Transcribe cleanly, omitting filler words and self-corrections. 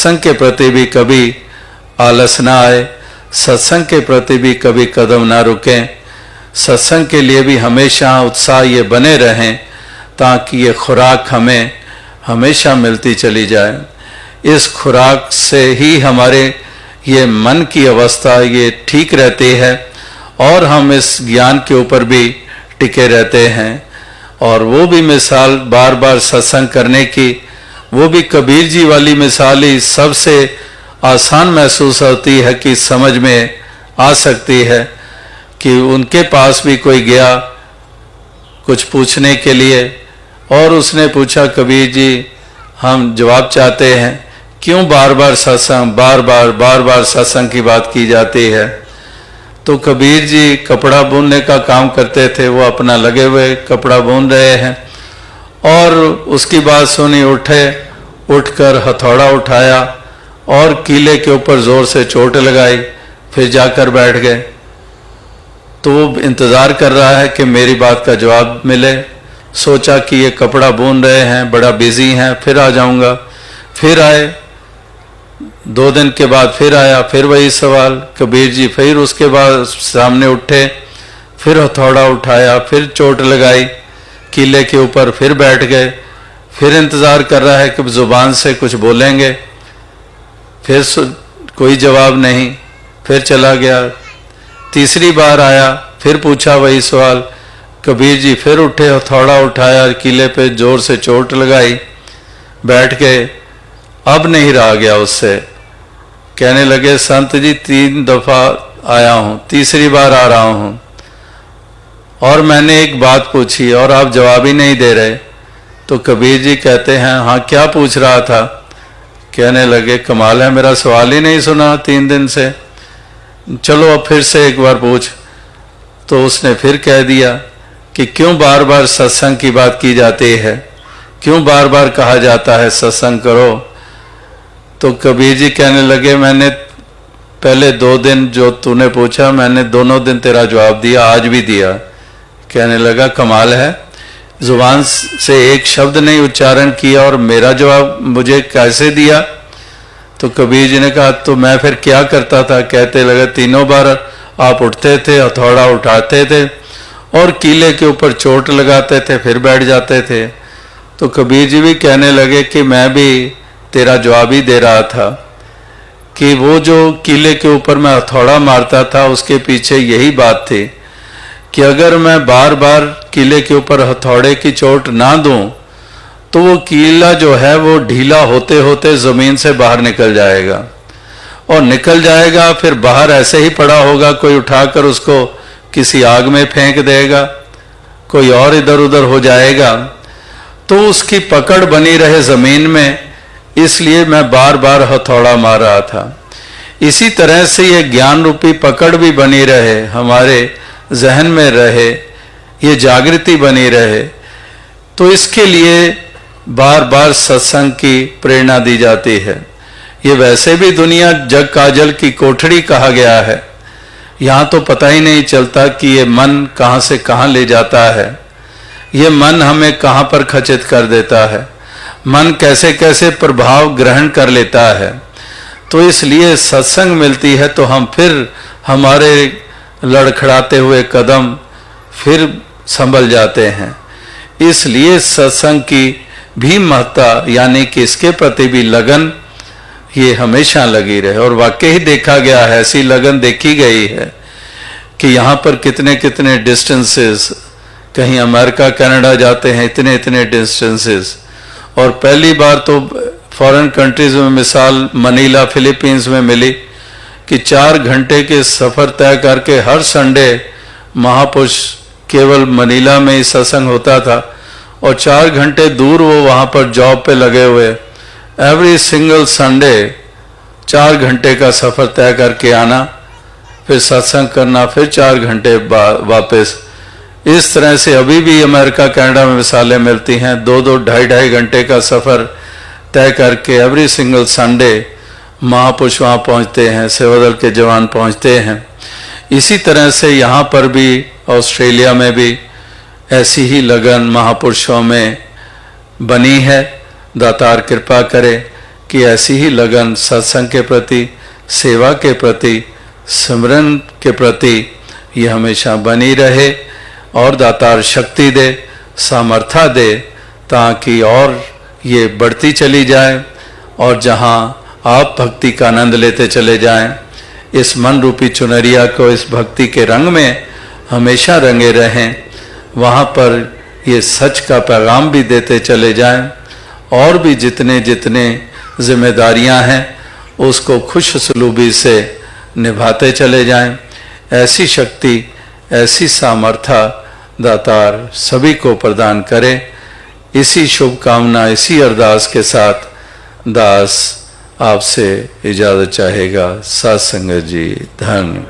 सत्संग के प्रति भी कभी आलस ना आए, सत्संग के प्रति भी कभी कदम ना रुकें, सत्संग के लिए भी हमेशा उत्साह ये बने रहें ताकि ये खुराक हमें हमेशा मिलती चली जाए। इस खुराक से ही हमारे ये मन की अवस्था ये ठीक रहती है और हम इस ज्ञान के ऊपर भी टिके रहते हैं। और वो भी मिसाल बार बार सत्संग करने की, वो भी कबीर जी वाली मिसाल ही सबसे आसान महसूस होती है कि समझ में आ सकती है कि उनके पास भी कोई गया कुछ पूछने के लिए और उसने पूछा, कबीर जी हम जवाब चाहते हैं, क्यों बार बार सत्संग, बार बार सत्संग की बात की जाती है। तो कबीर जी कपड़ा बुनने का काम करते थे, वो अपना लगे हुए कपड़ा बुन रहे हैं और उसकी बात सुनी, उठकर हथौड़ा उठाया और कीले के ऊपर जोर से चोट लगाई, फिर जाकर बैठ गए। तो वो इंतज़ार कर रहा है कि मेरी बात का जवाब मिले। सोचा कि ये कपड़ा बुन रहे हैं, बड़ा बिजी हैं, फिर आ जाऊंगा। फिर आए, 2 दिन के बाद फिर आया, फिर वही सवाल। कबीर जी फिर उसके बाद सामने उठे, फिर हथौड़ा उठाया, फिर चोट लगाई कीले के ऊपर, फिर बैठ गए। फिर इंतज़ार कर रहा है कि ज़ुबान से कुछ बोलेंगे, फिर कोई जवाब नहीं, फिर चला गया। तीसरी बार आया, फिर पूछा वही सवाल। कबीर जी फिर उठे, हथौड़ा उठाया, कीले पे जोर से चोट लगाई, बैठ गए। अब नहीं रहा गया उससे। कहने लगे, संत जी 3 दफ़ा आया हूँ, तीसरी बार आ रहा हूँ और मैंने एक बात पूछी और आप जवाब ही नहीं दे रहे। तो कबीर जी कहते हैं, हाँ क्या पूछ रहा था। कहने लगे, कमाल है, मेरा सवाल ही नहीं सुना 3 दिन से, चलो अब फिर से एक बार पूछ। तो उसने फिर कह दिया कि क्यों बार बार सत्संग की बात की जाती है, क्यों बार बार कहा जाता है सत्संग करो। तो कबीर जी कहने लगे, मैंने पहले 2 दिन जो तूने पूछा, मैंने दोनों दिन तेरा जवाब दिया, आज भी दिया। कहने लगा, कमाल है, जुबान से एक शब्द नहीं उच्चारण किया और मेरा जवाब मुझे कैसे दिया। तो कबीर जी ने कहा, तो मैं फिर क्या करता था। कहते लगे, 3 बार आप उठते थे, हथौड़ा उठाते थे और कीले के ऊपर चोट लगाते थे, फिर बैठ जाते थे। तो कबीर जी भी कहने लगे कि मैं भी तेरा जवाब ही दे रहा था कि वो जो कीले के ऊपर मैं हथौड़ा मारता था, उसके पीछे यही बात थी कि अगर मैं बार बार कीले के ऊपर हथौड़े की चोट ना दूं तो वो कीला जो है वो ढीला होते होते ज़मीन से बाहर निकल जाएगा और निकल जाएगा, फिर बाहर ऐसे ही पड़ा होगा, कोई उठाकर उसको किसी आग में फेंक देगा, कोई और इधर उधर हो जाएगा। तो उसकी पकड़ बनी रहे ज़मीन में, इसलिए मैं बार बार हथौड़ा मार रहा था। इसी तरह से ये ज्ञान रूपी पकड़ भी बनी रहे, हमारे जहन में रहे, ये जागृति बनी रहे। तो इसके लिए बार बार सत्संग की प्रेरणा दी जाती है। ये वैसे भी दुनिया जग काजल की कोठड़ी कहा गया है। यहाँ तो पता ही नहीं चलता कि ये मन कहाँ से कहाँ ले जाता है, ये मन हमें कहाँ पर खचित कर देता है, मन कैसे कैसे प्रभाव ग्रहण कर लेता है। तो इसलिए सत्संग मिलती है तो हम फिर हमारे लड़खड़ाते हुए कदम फिर संभल जाते हैं। इसलिए सत्संग की भी महत्ता, यानी कि इसके प्रति भी लगन, ये हमेशा लगी रहे। और वाकई ही देखा गया है, ऐसी लगन देखी गई है कि यहाँ पर कितने कितने डिस्टेंसेस, कहीं अमेरिका कनाडा जाते हैं, इतने इतने डिस्टेंसेस। और पहली बार तो फॉरेन कंट्रीज में मिसाल मनीला फिलीपींस में मिली कि 4 घंटे के सफ़र तय करके हर संडे महापुरुष केवल मनीला में ही सत्संग होता था और 4 घंटे दूर वो वहाँ पर जॉब पे लगे हुए, एवरी सिंगल संडे 4 घंटे का सफ़र तय करके आना, फिर सत्संग करना, फिर 4 घंटे वापस। इस तरह से अभी भी अमेरिका कनाडा में मिसालें मिलती हैं, 2-2, 2.5 घंटे का सफ़र तय करके एवरी सिंगल संडे महापुरुष वहाँ पहुँचते हैं, सेवादल के जवान पहुँचते हैं। इसी तरह से यहाँ पर भी, ऑस्ट्रेलिया में भी ऐसी ही लगन महापुरुषों में बनी है। दातार कृपा करे कि ऐसी ही लगन सत्संग के प्रति, सेवा के प्रति, सिमरन के प्रति ये हमेशा बनी रहे और दातार शक्ति दे, सामर्थ्य दे, ताकि और ये बढ़ती चली जाए और जहाँ आप भक्ति का आनंद लेते चले जाएं, इस मन रूपी चुनरिया को इस भक्ति के रंग में हमेशा रंगे रहें, वहाँ पर ये सच का पैगाम भी देते चले जाएं और भी जितने जितने जिम्मेदारियां हैं उसको खुश सलूबी से निभाते चले जाएं। ऐसी शक्ति, ऐसी सामर्थ्य दातार सभी को प्रदान करे। इसी शुभकामना, इसी अरदास के साथ दास आपसे इजाज़त चाहेगा। साथ संगत जी, धन्य